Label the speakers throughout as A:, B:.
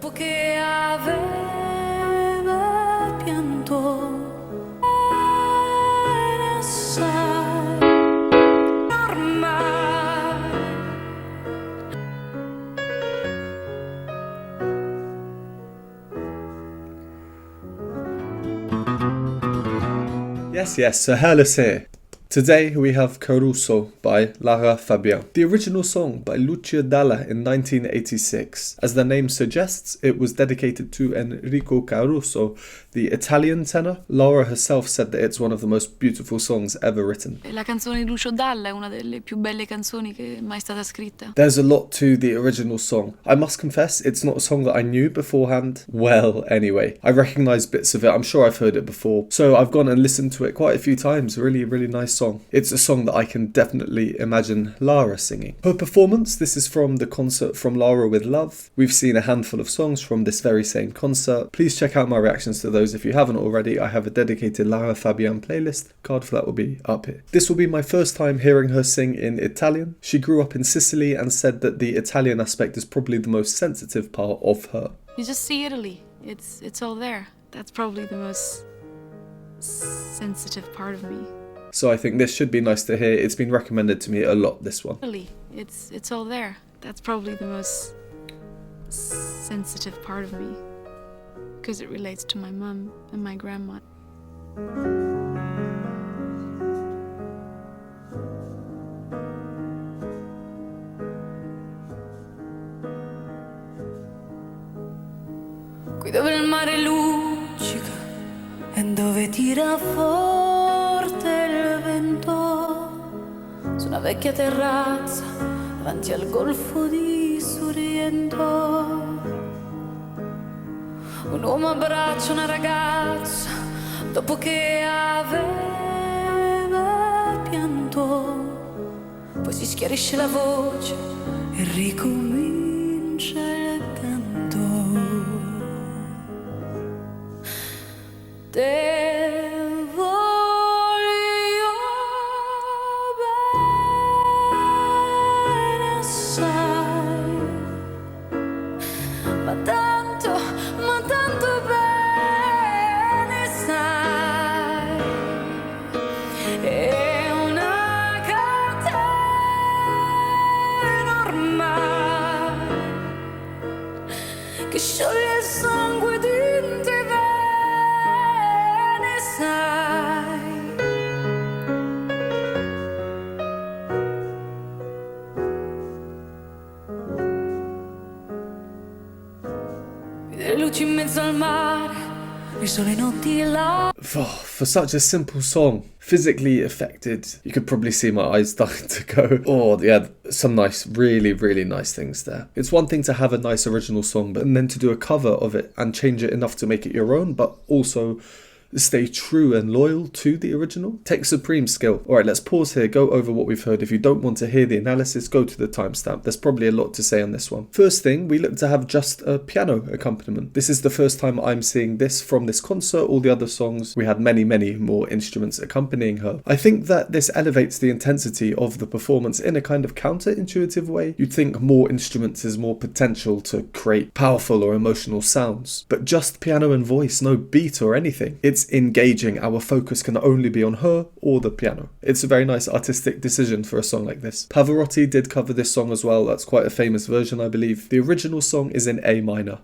A: Dopo che aveva pianto assai ormai.
B: Yes, so Hairless here. Today we have Caruso by Lara Fabian. The original song by Lucio Dalla in 1986. As the name suggests, it was dedicated to Enrico Caruso, the Italian tenor. Lara herself said that it's one of the most beautiful songs ever written.
C: La canzone di Lucio Dalla è una delle più belle canzoni che è mai stata scritta.
B: There's a lot to the original song. I must confess, it's not a song that I knew beforehand. Well, anyway, I recognise bits of it. I'm sure I've heard it before. So I've gone and listened to it quite a few times. Really, really nice song. It's a song that I can definitely imagine Lara singing. Her performance, this is from the concert From Lara with Love. We've seen a handful of songs from this very same concert. Please check out my reactions to those if you haven't already. I have a dedicated Lara Fabian playlist. Card for that will be up here. This will be my first time hearing her sing in Italian. She grew up in Sicily and said that the Italian aspect is probably the most sensitive part of her.
C: You just see Italy. It's all there. That's probably the most sensitive part of me.
B: So I think this should be nice to hear. It's been recommended to me a lot, this one.
C: Italy. It's all there. That's probably the most sensitive part of me. Because it relates to my mum and my grandma.
A: Qui dove il mare luccica e dove tira forte il vento, su una vecchia terrazza davanti al golfo di Sorrento, un uomo abbraccia una ragazza dopo che aveva pianto, poi si schiarisce la voce e ricomincia il canto. Te voglio bene assai, ma tanto bene sai, è una catena ormai che scioglie il sangue di te. Luci in mezzo al mare, le sole notti là.
B: For such a simple song, physically affected, you could probably see my eyes starting to go. Oh yeah, some nice, really, really nice things there. It's one thing to have a nice original song, but then to do a cover of it and change it enough to make it your own, but also stay true and loyal to the original takes supreme skill. Alright, let's pause here, go over what we've heard. If you don't want to hear the analysis, go to the timestamp. There's probably a lot to say on this one. First thing, we look to have just a piano accompaniment. This is the first time I'm seeing this from this concert. All the other songs, we had many, many more instruments accompanying her. I think that this elevates the intensity of the performance in a kind of counterintuitive way. You'd think more instruments is more potential to create powerful or emotional sounds. But just piano and voice, no beat or anything. It's engaging. Our focus can only be on her or the piano. It's a very nice artistic decision for a song like this. Pavarotti did cover this song as well. That's quite a famous version, I believe. The original song is in A minor.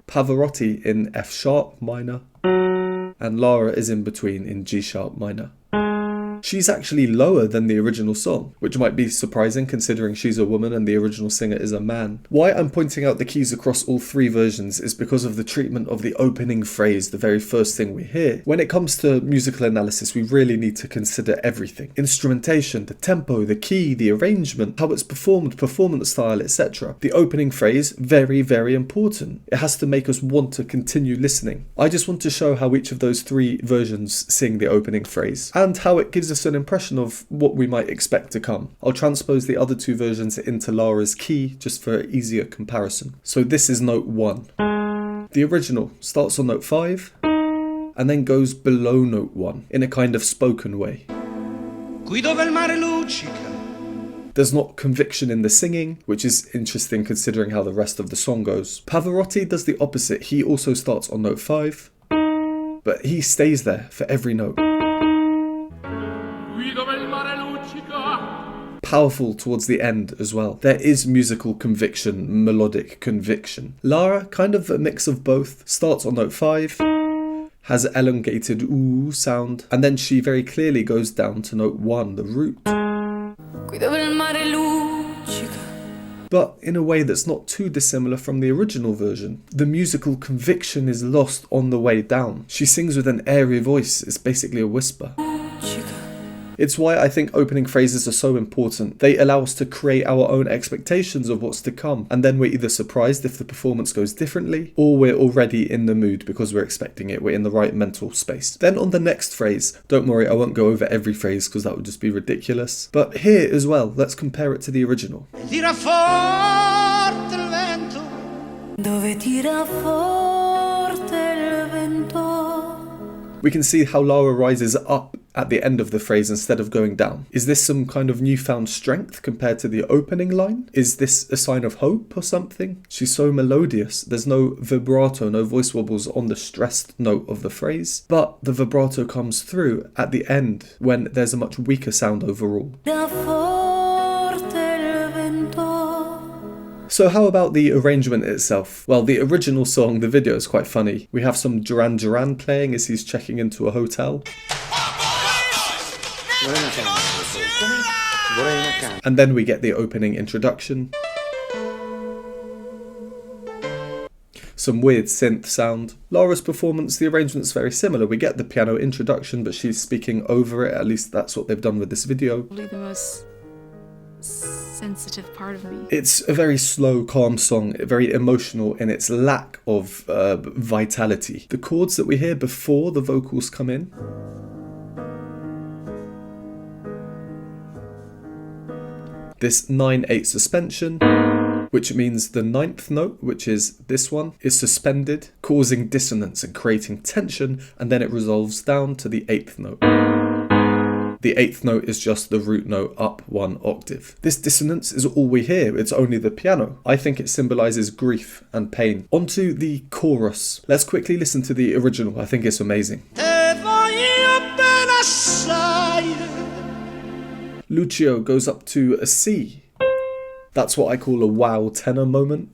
B: Pavarotti in F sharp minor. And Lara is in between in G sharp minor. She's actually lower than the original song, which might be surprising considering she's a woman and the original singer is a man. Why I'm pointing out the keys across all three versions is because of the treatment of the opening phrase, the very first thing we hear. When it comes to musical analysis, we really need to consider everything. Instrumentation, the tempo, the key, the arrangement, how it's performed, performance style, etc. The opening phrase, very, very important. It has to make us want to continue listening. I just want to show how each of those three versions sing the opening phrase, and how it gives us an impression of what we might expect to come. I'll transpose the other two versions into Lara's key just for easier comparison. So this is note 1. The original starts on note 5 and then goes below note 1 in a kind of spoken way.
D: Qui dove il mare luccica
B: There's not conviction in the singing, which is interesting considering how the rest of the song goes. Pavarotti does the opposite. He also starts on note 5, but he stays there for every note. Powerful towards the end as well. There is musical conviction, melodic conviction. Lara, kind of a mix of both, starts on note 5, has an elongated ooh sound, and then she very clearly goes down to note 1, the root. But in a way that's not too dissimilar from the original version. The musical conviction is lost on the way down. She sings with an airy voice, it's basically a whisper. It's why I think opening phrases are so important. They allow us to create our own expectations of what's to come, and then we're either surprised if the performance goes differently, or we're already in the mood because we're expecting it, we're in the right mental space. Then on the next phrase, don't worry, I won't go over every phrase because that would just be ridiculous, but here as well, let's compare it to the original.
A: Tira forte il vento, dove tira forte il vento.
B: We can see how Lara rises up at the end of the phrase instead of going down. Is this some kind of newfound strength compared to the opening line? Is this a sign of hope or something? She's so melodious. There's no vibrato, no voice wobbles on the stressed note of the phrase, but the vibrato comes through at the end when there's a much weaker sound overall. So how about the arrangement itself? Well, the original song, the video is quite funny. We have some Duran Duran playing as he's checking into a hotel. And then we get the opening introduction. Some weird synth sound. Lara's performance, the arrangement's very similar. We get the piano introduction, but she's speaking over it. At least that's what they've done with this video.
C: Probably the most sensitive part of me.
B: It's a very slow, calm song, very emotional in its lack of vitality. The chords that we hear before the vocals come in, this 9/8 suspension, which means the 9th note, which is this one, is suspended, causing dissonance and creating tension, and then it resolves down to the 8th note. The 8th note is just the root note up 1 octave. This dissonance is all we hear, it's only the piano. I think it symbolises grief and pain. Onto the chorus. Let's quickly listen to the original, I think it's amazing. Lucio goes up to a C. That's what I call a wow tenor moment.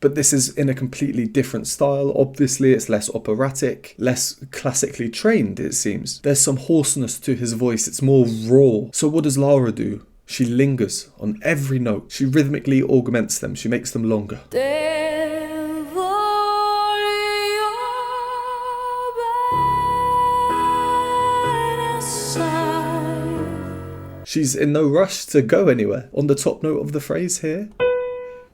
B: But this is in a completely different style. Obviously, it's less operatic, less classically trained, it seems. There's some hoarseness to his voice, it's more raw. So what does Lara do? She lingers on every note. She rhythmically augments them, she makes them longer. She's in no rush to go anywhere. On the top note of the phrase here,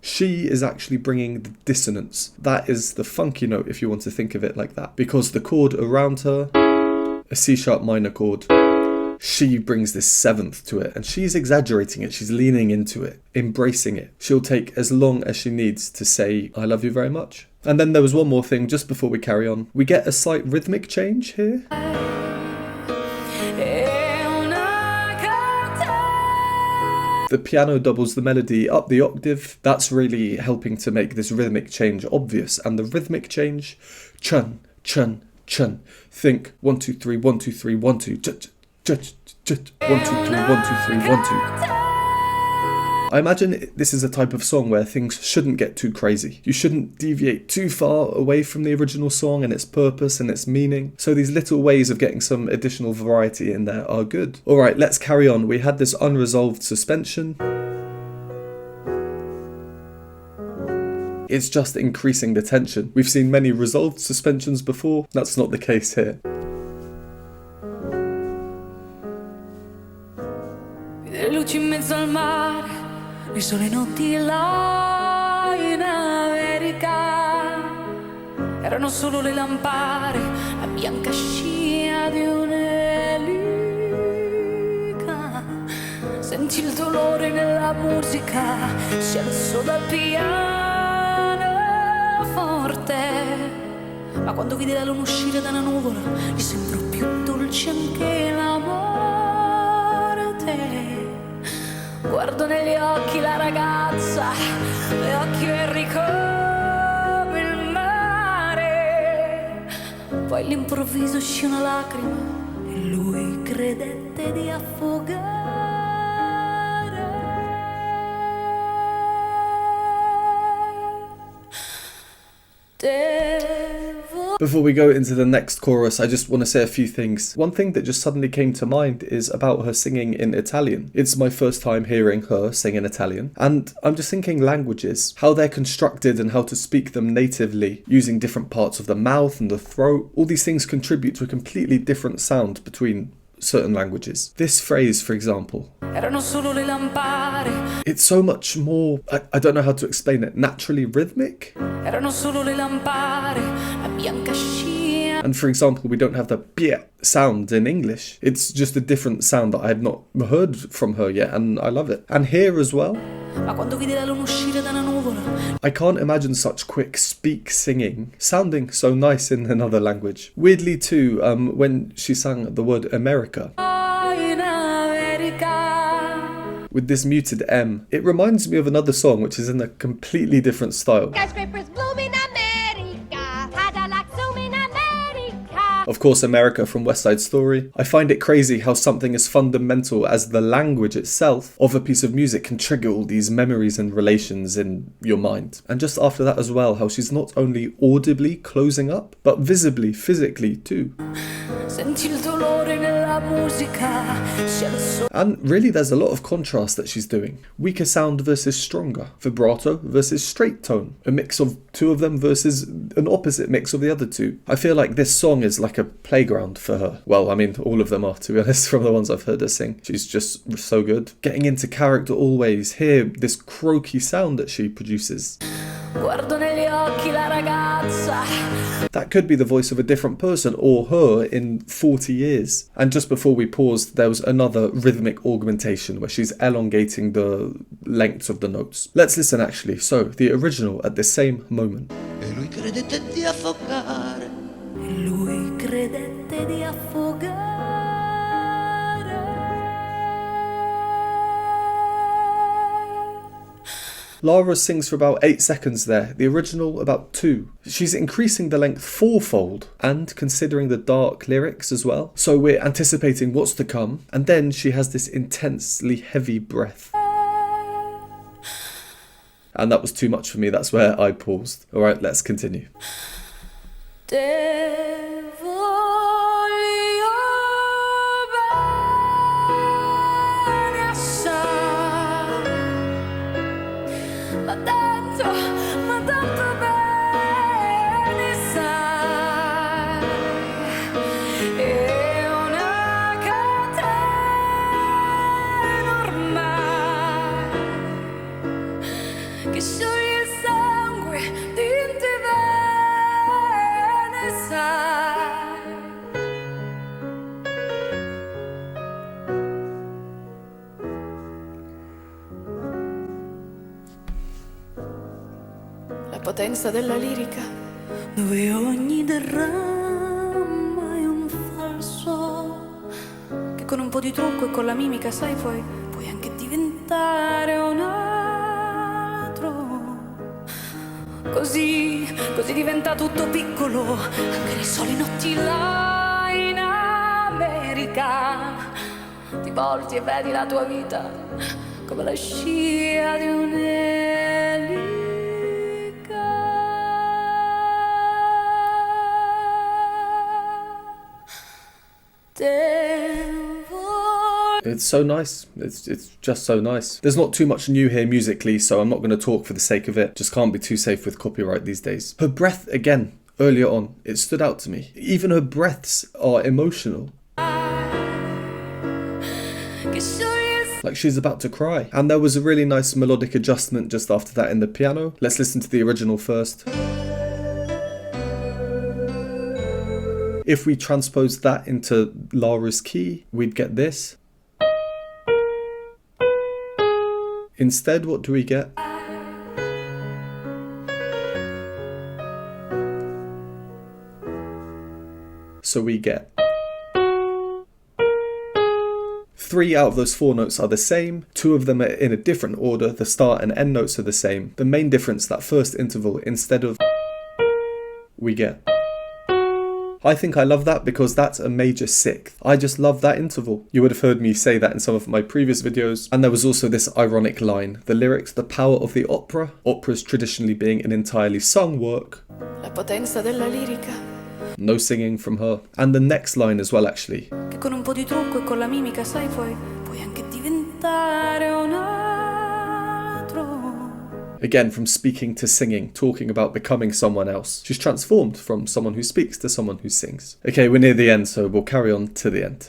B: she is actually bringing the dissonance. That is the funky note if you want to think of it like that. Because the chord around her, a C-sharp minor chord, she brings this 7th to it and she's exaggerating it, she's leaning into it, embracing it. She'll take as long as she needs to say, I love you very much. And then there was one more thing just before we carry on. We get a slight rhythmic change here. The piano doubles the melody up the octave. That's really helping to make this rhythmic change obvious. And the rhythmic change, chun, chun, chun. Think 1, 2, 3, 1, 2, 3, 1, 2, ch, ch, ch, ch, 1, 2, 3, 1, 2, 3, 1, 2. I imagine this is a type of song where things shouldn't get too crazy. You shouldn't deviate too far away from the original song and its purpose and its meaning. So these little ways of getting some additional variety in there are good. Alright, let's carry on. We had this unresolved suspension. It's just increasing the tension. We've seen many resolved suspensions before. That's not the case here.
A: Le sole notti là in America erano solo le lampare, la bianca scia di un'elica. Senti il dolore nella musica, si alzò dal piano forte. Ma quando vide la luna uscire da una nuvola, gli sembrò più dolce anche la morte. Guardo negli occhi la ragazza, le occhi verdi come il mare. Poi all'improvviso uscì una lacrima e lui credette di affogare.
B: Before we go into the next chorus, I just want to say a few things. One thing that just suddenly came to mind is about her singing in Italian. It's my first time hearing her sing in Italian, and I'm just thinking languages, how they're constructed and how to speak them natively, using different parts of the mouth and the throat. All these things contribute to a completely different sound between certain languages. This phrase, for example,
A: Erano solo le lampade.
B: It's so much more, I don't know how to explain it, naturally rhythmic.
A: Erano solo le lampade, la bianca scia.
B: And for example, we don't have the bia sound in English. It's just a different sound that I had not heard from her yet, and I love it. And here as well,
A: Ma quando vide la luna uscire da una nuvola,
B: I can't imagine such quick speak singing sounding so nice in another language. Weirdly too, when she sang the word America
A: in America.
B: with this muted M, it reminds me of another song which is in a completely different style.
D: Skyscrapers bloom in America, Cadillacs zoom in America.
B: Of course, America from West Side Story. I find it crazy how something as fundamental as the language itself of a piece of music can trigger all these memories and relations in your mind. And just after that as well, how she's not only audibly closing up, but visibly, physically too.
A: Senti il dolore nella musica, si alzò.
B: And really there's a lot of contrast that she's doing. Weaker sound versus stronger. Vibrato versus straight tone. A mix of two of them versus an opposite mix of the other two. I feel like this song is like a playground for her. Well, I mean, all of them are, to be honest, from the ones I've heard her sing. She's just so good. Getting into character always. Hear this croaky sound that she produces.
A: Guardo negli occhi la ragazza.
B: That could be the voice of a different person or her in 40 years. And just before we paused, there was another rhythmic augmentation where she's elongating the lengths of the notes. Let's listen actually. So, the original at the same moment.
A: E lui credette di affogare. E lui credette di affogare.
B: Lara sings for about 8 seconds there, the original about 2. She's increasing the length fourfold, and considering the dark lyrics as well. So we're anticipating what's to come, and then she has this intensely heavy breath. And that was too much for me, that's where I paused. Alright, let's continue.
A: Ma tanto bene sai, è una catena ormai che scioglie il sangue dentro i vene sai. La potenza della lirica, dove ogni derrama è un falso, che con un po' di trucco e con la mimica, sai, puoi anche diventare un altro. Così diventa tutto piccolo, anche nei soli notti là in America. Ti volti e vedi la tua vita come la scia di un'elica.
B: It's so nice. It's just so nice. There's not too much new here musically, so I'm not going to talk for the sake of it. Just can't be too safe with copyright these days. Her breath, again, earlier on, it stood out to me. Even her breaths are emotional. Like she's about to cry. And there was a really nice melodic adjustment just after that in the piano. Let's listen to the original first. If we transpose that into Lara's key, we'd get this. Instead, what do we get? So we get 3 out of those 4 notes are the same, 2 of them are in a different order, the start and end notes are the same. The main difference, that first interval, instead of we get. I think I love that because that's a major 6th. I just love that interval. You would have heard me say that in some of my previous videos. And there was also this ironic line. The lyrics, the power of the opera. Operas traditionally being an entirely sung work.
A: La potenza della lirica.
B: No singing from her. And the next line as well, actually.
A: Che con un po' di trucco e con la mimica, sai, puoi anche diventare un altro.
B: Again, from speaking to singing, talking about becoming someone else. She's transformed from someone who speaks to someone who sings. Okay, we're near the end, so we'll carry on to the end.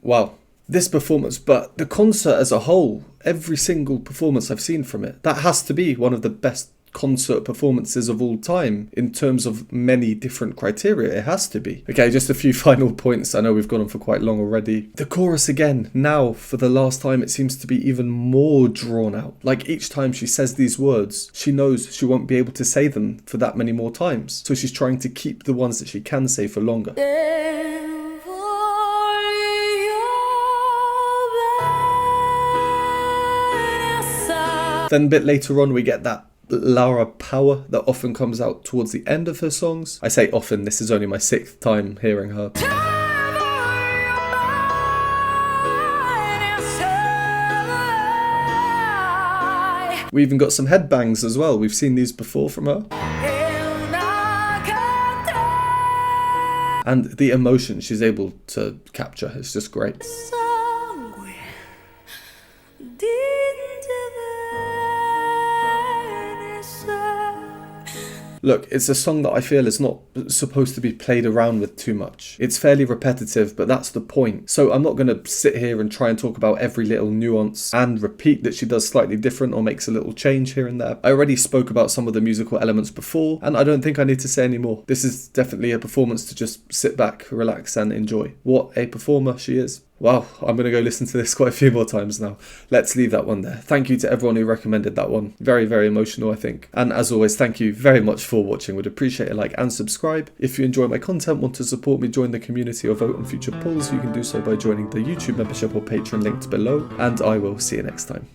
B: Wow, this performance, but the concert as a whole, every single performance I've seen from it, that has to be one of the best concert performances of all time in terms of many different criteria. It has to be. Okay, just a few final points. I know we've gone on for quite long already. The chorus again, now for the last time, it seems to be even more drawn out. Like each time she says these words, she knows she won't be able to say them for that many more times. So she's trying to keep the ones that she can say for longer. Then a bit later on we get that Lara power that often comes out towards the end of her songs. I say often, this is only my 6th time hearing her. We even got some headbangs as well. We've seen these before from her. And the emotion she's able to capture is just great. Look, it's a song that I feel is not supposed to be played around with too much. It's fairly repetitive, but that's the point. So I'm not going to sit here and try and talk about every little nuance and repeat that she does slightly different or makes a little change here and there. I already spoke about some of the musical elements before, and I don't think I need to say any more. This is definitely a performance to just sit back, relax, and enjoy. What a performer she is. Wow, I'm going to go listen to this quite a few more times now. Let's leave that one there. Thank you to everyone who recommended that one. Very, very emotional, I think. And as always, thank you very much for watching. Would appreciate a like and subscribe. If you enjoy my content, want to support me, join the community or vote on future polls, you can do so by joining the YouTube membership or Patreon linked below. And I will see you next time.